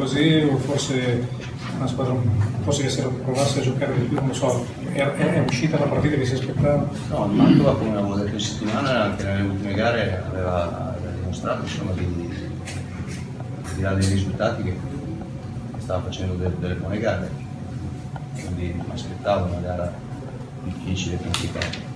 così o forse una squadra forse che se lo provasse a giocare di più, non lo so, è uscita la partita che si aspettava? No, il Mantova, come avevo detto in settimana, anche nelle ultime gare aveva dimostrato insomma, di dare dei risultati che stava facendo delle buone gare, quindi mi aspettavo una gara difficile e complicata.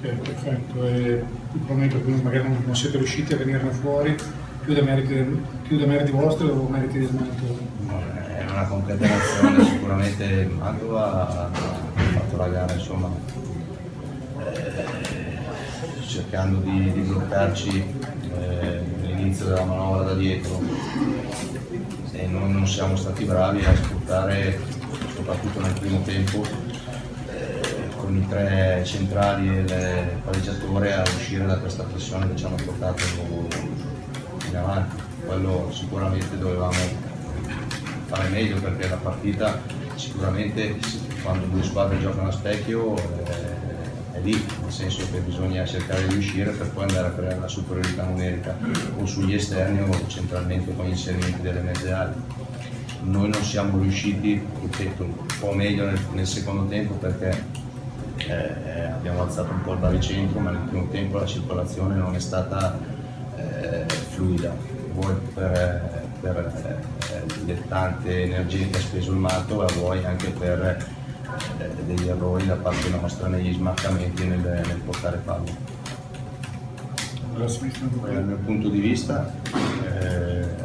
Ok, perfetto. E il problema è per cui magari non siete riusciti a venirne fuori più da meriti vostri o meriti di Smanto? È una concatenazione, sicuramente Mantova ha fatto la gara insomma, cercando di bloccarci all'inizio della manovra da dietro e noi non siamo stati bravi a sfruttare, soprattutto nel primo tempo, con i tre centrali e il palleggiatore a uscire da questa pressione che ci hanno portato in avanti. Quello sicuramente dovevamo fare meglio, perché la partita sicuramente quando due squadre giocano a specchio è lì, nel senso che bisogna cercare di uscire per poi andare a creare la superiorità numerica o sugli esterni o centralmente con gli inserimenti delle mezze ali. Noi non siamo riusciti, ripeto, un po' meglio nel secondo tempo perché abbiamo alzato un po' il baricentro, ma nel primo tempo la circolazione non è stata fluida, vuoi per le tante energie che ha speso il Mantova, vuoi anche per degli errori da parte nostra negli smarcamenti e nel portare palla. Dal mio punto di vista,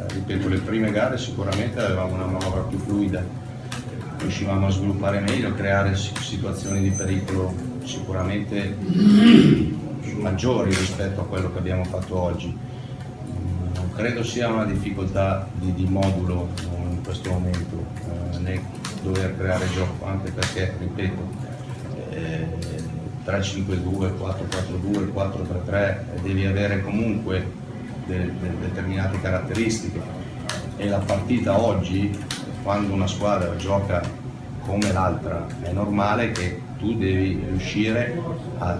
ripeto, le prime gare sicuramente avevamo una manovra più fluida, riuscivamo a sviluppare meglio, a creare situazioni di pericolo sicuramente maggiori rispetto a quello che abbiamo fatto oggi. Non credo sia una difficoltà di modulo in questo momento, né dover creare gioco, anche perché, ripeto, 3-5-2, 4-4-2, 4-3-3, devi avere comunque determinate caratteristiche e la partita oggi, quando una squadra gioca come l'altra, è normale che tu devi riuscire a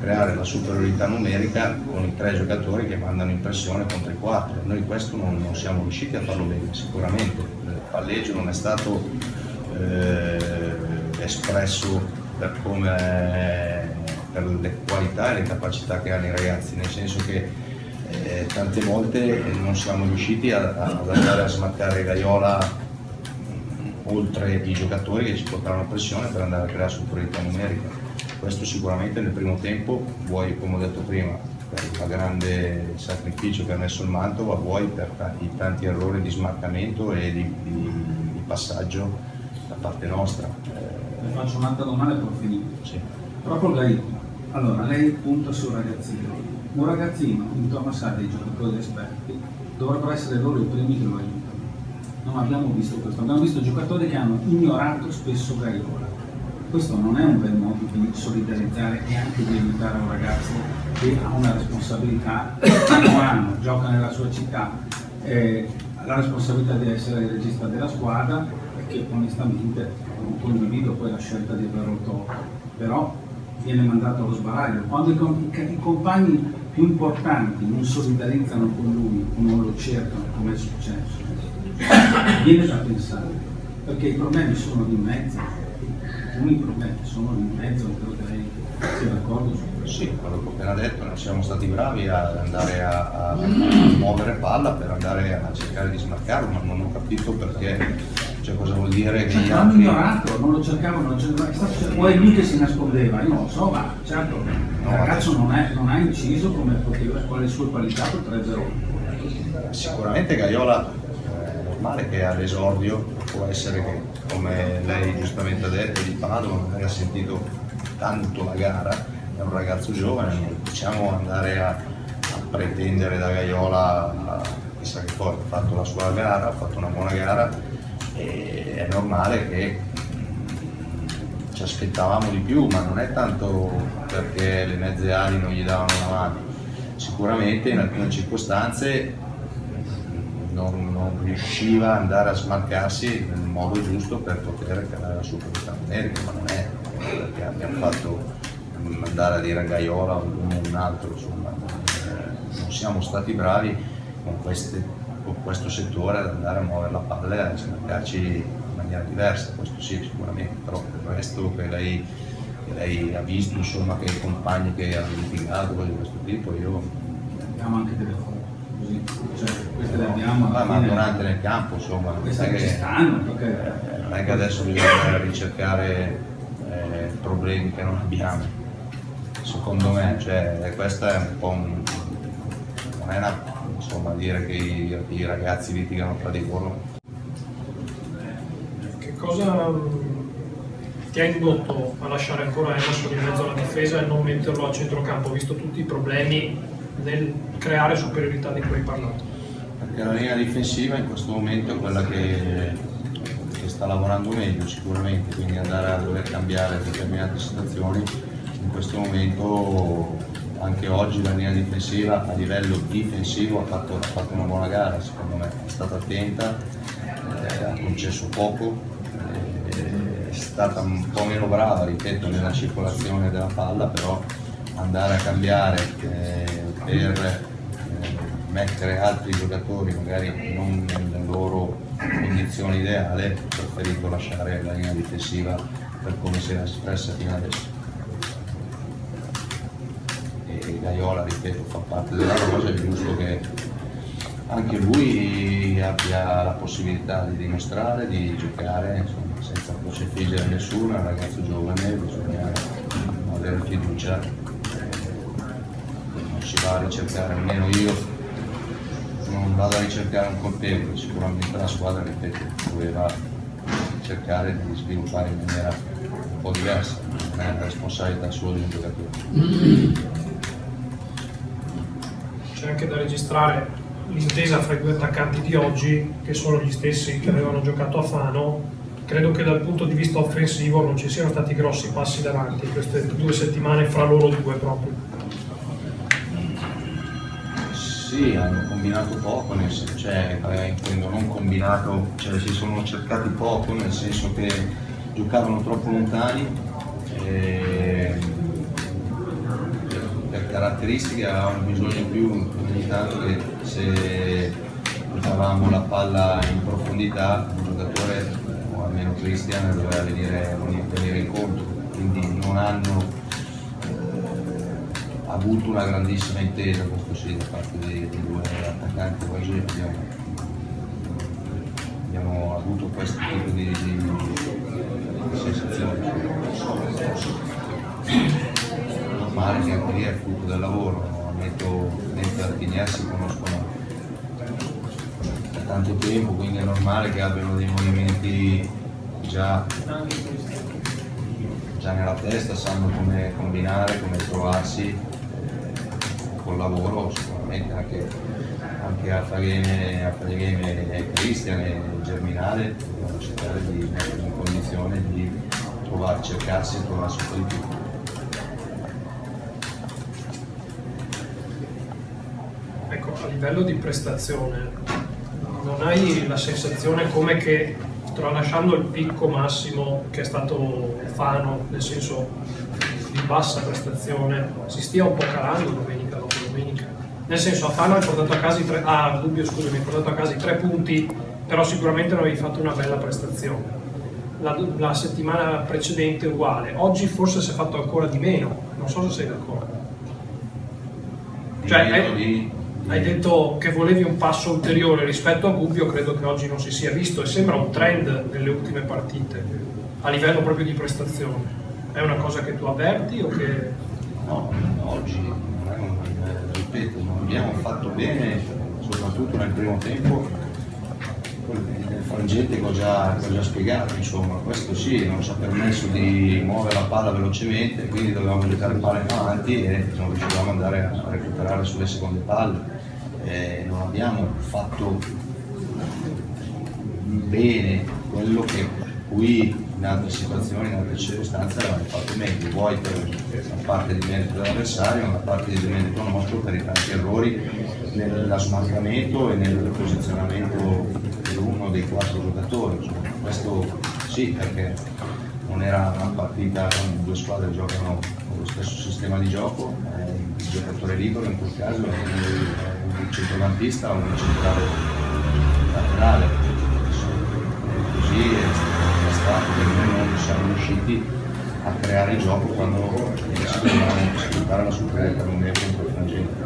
creare la superiorità numerica con i tre giocatori che mandano in pressione contro i quattro. Noi questo non siamo riusciti a farlo bene, sicuramente. Il palleggio non è stato espresso per le qualità e le capacità che hanno i ragazzi, nel senso che tante volte non siamo riusciti ad andare a smaccare Gaiola oltre i giocatori che ci portavano pressione per andare a creare superiorità numerica. Questo sicuramente nel primo tempo, vuoi come ho detto prima, per il grande sacrificio che ha messo il Mantova, vuoi per i tanti errori di smarcamento e di passaggio da parte nostra. Le faccio un'altra domanda e poi finito. Sì. Proprio lei, allora lei punta sul ragazzino. Un ragazzino intorno a sé dei giocatori esperti dovrebbero essere loro i primi che lo aiutano. Non abbiamo visto questo, abbiamo visto giocatori che hanno ignorato spesso Gaiola. Questo non è un bel modo di solidarizzare e anche di aiutare un ragazzo che ha una responsabilità, gioca nella sua città, ha la responsabilità di essere il regista della squadra e che onestamente non condivido poi la scelta di averlo tolto, però viene mandato allo sbaraglio. Quando i compagni più importanti non solidarizzano con lui o non lo cercano, come è successo, viene da pensare, perché i problemi sono di mezzo, alcuni problemi sono di mezzo, credo che lei sia d'accordo su questo. Sì, quello che ho appena detto, non siamo stati bravi ad andare a muovere palla per andare a cercare di smarcarlo, ma non ho capito perché, cioè cosa vuol dire che gli Hanno altri... ignorato, non lo cercavano, o è lui che si nascondeva, io non lo so, ma certo il ragazzo non ha inciso come poteva, con le sue qualità potrebbero. Sicuramente Gaiola è normale che all'esordio può essere che, come lei giustamente ha detto, di Padova non aveva sentito tanto la gara, è un ragazzo giovane, non possiamo andare a pretendere da Gaiola chissà che cosa. Ha fatto la sua gara, ha fatto una buona gara e è normale che ci aspettavamo di più, ma non è tanto perché le mezze ali non gli davano una mano. Sicuramente in alcune circostanze non riusciva ad andare a smarcarsi nel modo giusto per poter creare la superiorità numerica, ma non è perché abbiamo fatto andare a dire a Gaiola o un altro, insomma, non siamo stati bravi con questo settore ad andare a muovere la palla e a scambiarci in maniera diversa, questo sì sicuramente, però il resto che lei ha visto, insomma, che i compagni che hanno litigato, cose di questo tipo, io Abbiamo anche delle foto, così, cioè queste le abbiamo alla ma fine, durante nel campo, insomma, queste che ci stanno, perché non è che adesso bisogna ricercare problemi che non abbiamo, secondo me, cioè questa è un po' non è insomma, dire che i ragazzi litigano tra di loro. Che cosa ti ha indotto a lasciare ancora Emerson in mezzo alla difesa e non metterlo a centrocampo, visto tutti i problemi nel creare superiorità di cui hai parlato? Perché la linea difensiva in questo momento è quella che sta lavorando meglio sicuramente, quindi andare a dover cambiare determinate situazioni in questo momento, anche oggi la linea difensiva a livello difensivo ha fatto una buona gara, secondo me, è stata attenta, ha concesso poco, è stata un po' meno brava, ripeto, nella circolazione della palla, però andare a cambiare per mettere altri giocatori magari non nelle loro condizioni ideali, ho preferito lasciare la linea difensiva per come si era espressa fino adesso. E Gaiola, ripeto, fa parte della cosa, è giusto che anche lui abbia la possibilità di dimostrare, di giocare, insomma, senza crocifiggere nessuno, è un ragazzo giovane, bisogna avere fiducia, non si va a ricercare, almeno io non vado a ricercare un colpevole, sicuramente la squadra, ripeto, doveva cercare di sviluppare in maniera un po' diversa, non è la responsabilità sua di un giocatore. C'è anche da registrare l'intesa fra i due attaccanti di oggi, che sono gli stessi che avevano giocato a Fano. Credo che dal punto di vista offensivo non ci siano stati grossi passi davanti queste 2 settimane fra loro due proprio. Sì, hanno combinato poco, nel senso, cioè, intendo non combinato, cioè si sono cercati poco, nel senso che giocavano troppo lontani, per caratteristiche avevamo bisogno più ogni tanto che se giocavamo la palla in profondità un giocatore, o almeno Cristian, doveva venire incontro, quindi non hanno avuto una grandissima intesa, questo sì, da parte dei due attaccanti. Oggi abbiamo avuto questo tipo di sensazioni. È normale che anche lì è frutto del lavoro, Neto e Archinier si conoscono da tanto tempo, quindi è normale che abbiano dei movimenti già nella testa, sanno come combinare, come trovarsi. Col lavoro sicuramente anche a Fagene e Cristian e Germinale dobbiamo cercare di mettere in condizione di cercarsi e trovarsi un po' di più. Ecco, a livello di prestazione, non hai la sensazione come che tralasciando il picco massimo che è stato Fano, nel senso di bassa prestazione, si stia un po' calando domenica dopo domenica? Nel senso, a Fano hai portato a casa hai portato a casa i 3 punti, però sicuramente non avevi fatto una bella prestazione. La settimana precedente uguale, oggi forse si è fatto ancora di meno, non so se sei d'accordo. Cioè, hai detto che volevi un passo ulteriore rispetto a Gubbio, credo che oggi non si sia visto e sembra un trend nelle ultime partite, a livello proprio di prestazione. È una cosa che tu avverti o che... No, oggi, ripeto, non abbiamo fatto bene, soprattutto nel primo tempo, nel frangente che ho già spiegato, insomma, questo sì, non ci ha permesso di muovere la palla velocemente, quindi dovevamo giocare palle in avanti e non riuscivamo ad andare a recuperare sulle seconde palle. Non abbiamo fatto bene quello che qui in altre situazioni, in altre circostanze avevamo fatto meglio, vuoi per una parte di merito dell'avversario, una parte di merito nostro per i tanti errori nello smarcamento e nel posizionamento di uno dei 4 giocatori. Insomma, questo sì, perché non era una partita con 2 squadre che giocano lo stesso sistema di gioco, il giocatore libero in quel caso è un centrocampista o un centrale laterale. Così è stato che noi non siamo riusciti a creare il gioco quando si doveva sfruttare la superiorità numerica in quel frangente.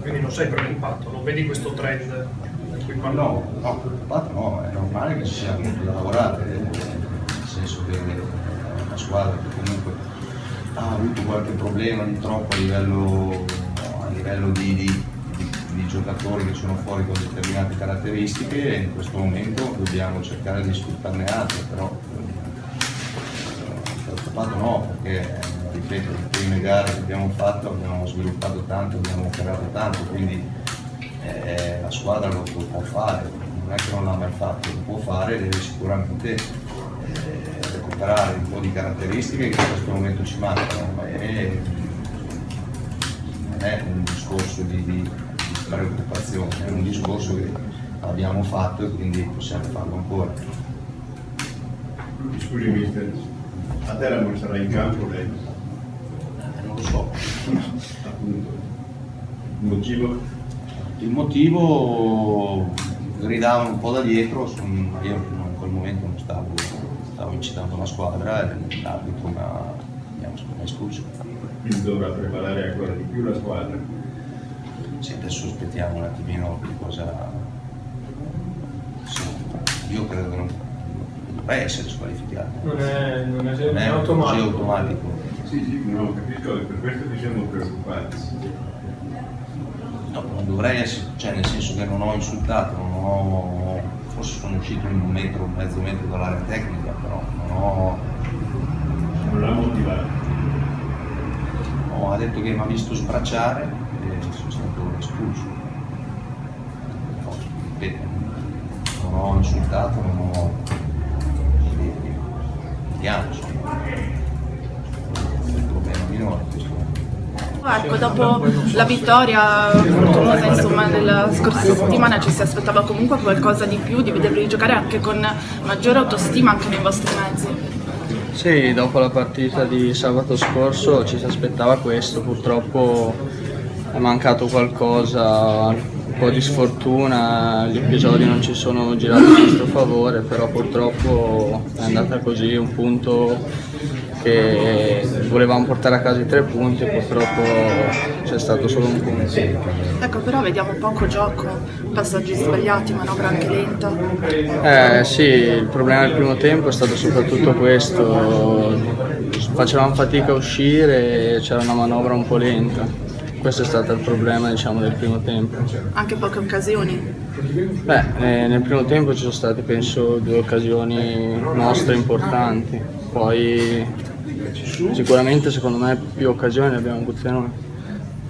Quindi non sei preoccupato, non vedi questo trend di cui parlo? No, preoccupato no, è normale che ci sia molto da lavorare, nel senso che è una squadra che comunque ha avuto qualche problema di troppo a livello di giocatori che sono fuori con determinate caratteristiche, e in questo momento dobbiamo cercare di sfruttarne altre, però preoccupato no, perché ripeto, le prime gare che abbiamo fatto abbiamo sviluppato tanto, abbiamo creato tanto, quindi la squadra lo può fare, non è che non l'ha mai fatto, lo può fare, deve sicuramente recuperare un po' di caratteristiche che in questo momento ci mancano, e non è un discorso di preoccupazione, è un discorso che abbiamo fatto e quindi possiamo farlo ancora. Scusi mister, a te non sarà in campo lei? Non lo so. Appunto. Il motivo? Il motivo gridava un po' da dietro, io in quel momento non stavo incitando la squadra e l'arbitro mi ha espulso. Quindi dovrà preparare ancora di più la squadra. Sì, adesso aspettiamo un attimino che cosa. Sì, io credo che non dovrei essere squalificato. Non è Così automatico. Sì, no, capisco, e per questo ci siamo preoccupati. No, non dovrei essere, cioè nel senso che non ho insultato, forse sono uscito in mezzo metro dall'area tecnica, però Non l'ha motivato. ha detto che mi ha visto sbracciare e sono stato espulso. No, ripeto, non ho insultato, non ho. Vediamo, insomma. È un problema minore questo. Ecco, dopo la vittoria fortunosa insomma nella scorsa settimana ci si aspettava comunque qualcosa di più, di vedervi giocare anche con maggiore autostima anche nei vostri mezzi. Sì, dopo la partita di sabato scorso ci si aspettava questo, purtroppo è mancato qualcosa, un po' di sfortuna, gli episodi non ci sono girati a nostro favore, però purtroppo è andata così, un punto che volevamo portare a casa i 3 punti, purtroppo c'è stato solo un punto. Ecco, però vediamo poco gioco, passaggi sbagliati, manovra anche lenta. Sì, il problema del primo tempo è stato soprattutto questo, facevamo fatica a uscire e c'era una manovra un po' lenta. Questo è stato il problema, diciamo, del primo tempo. Anche poche occasioni. Nel primo tempo ci sono state penso 2 occasioni nostre importanti, poi sicuramente secondo me più occasioni le abbiamo avute noi.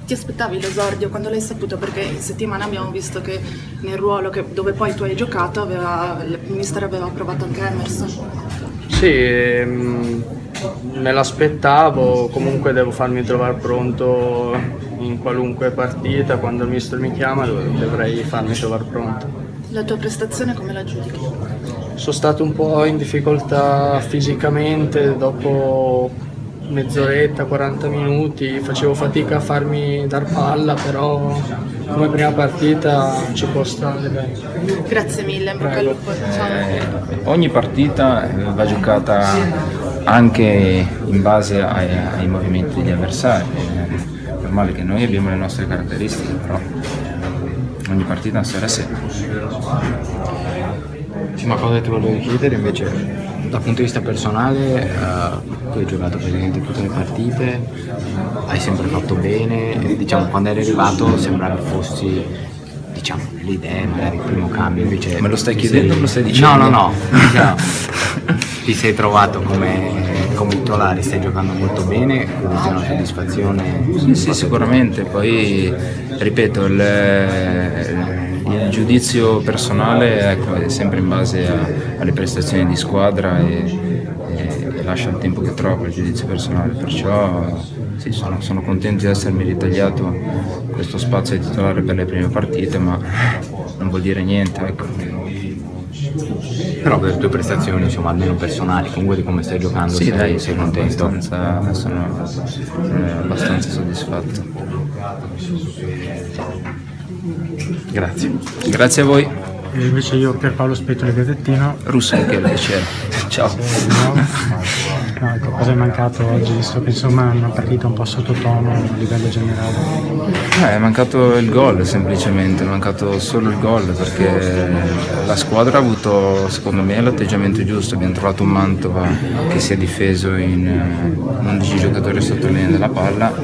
Ti aspettavi l'esordio quando l'hai saputo? Perché in settimana abbiamo visto che nel ruolo dove poi tu hai giocato il mister aveva provato anche Emerson. Sì, me l'aspettavo, comunque devo farmi trovare pronto in qualunque partita, quando il mister mi chiama dovrei farmi trovare pronto. La tua prestazione come la giudichi? Sono stato un po' in difficoltà fisicamente, dopo mezz'oretta, 40 minuti, facevo fatica a farmi dar palla, però come prima partita ci può stare. Bene. Grazie mille, in bocca al lupo. Ciao. Ogni partita va giocata anche in base ai movimenti degli avversari. È normale che noi abbiamo le nostre caratteristiche, però ogni partita è una storia a sé. Una cosa che ti volevo chiedere invece, dal punto di vista personale, tu hai giocato praticamente tutte le partite, hai sempre fatto bene, diciamo quando eri arrivato sembravi fossi, diciamo, l'idea, magari il primo cambio, invece... Me lo stai chiedendo o me lo stai dicendo? No, diciamo, ti sei trovato come titolare, stai giocando molto bene, quindi c'è una soddisfazione? Sì, sicuramente, poi ripeto, il giudizio personale è sempre in base alle prestazioni di squadra e lascia il tempo che trova il giudizio personale, perciò sì, sono contento di essermi ritagliato questo spazio di titolare per le prime partite, ma non vuol dire niente, ecco. Però per le tue prestazioni, insomma, almeno personali, comunque di come stai giocando, Sì, dai, sei contento? sono abbastanza soddisfatto. Grazie. Grazie a voi. E invece io, Pierpaolo Spettoli Gazzettino. Russo, che piacere. Ciao. No, ecco, cosa è mancato oggi, visto che insomma è una partita un po' sottotono a livello generale? È mancato il gol semplicemente, è mancato solo il gol perché la squadra ha avuto secondo me l'atteggiamento giusto, abbiamo trovato un Mantova che si è difeso in 11 giocatori sotto linea della palla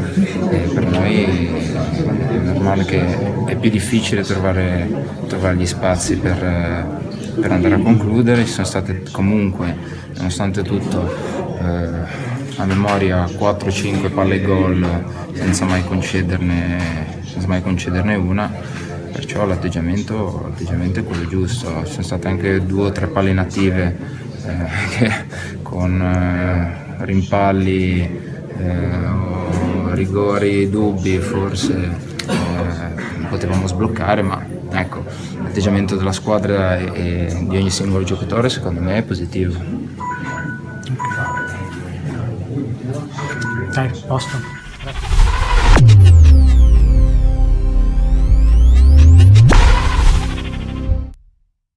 e per noi è normale che è più difficile trovare gli spazi per andare a concludere. Ci sono state comunque, nonostante tutto, a memoria 4-5 palle gol senza mai concederne una, perciò l'atteggiamento è quello giusto. Ci sono state anche 2 o 3 palle inattive che con rimpalli o rigori dubbi forse potevamo sbloccare, ma ecco, l'atteggiamento della squadra e di ogni singolo giocatore secondo me è positivo. Dai, posto.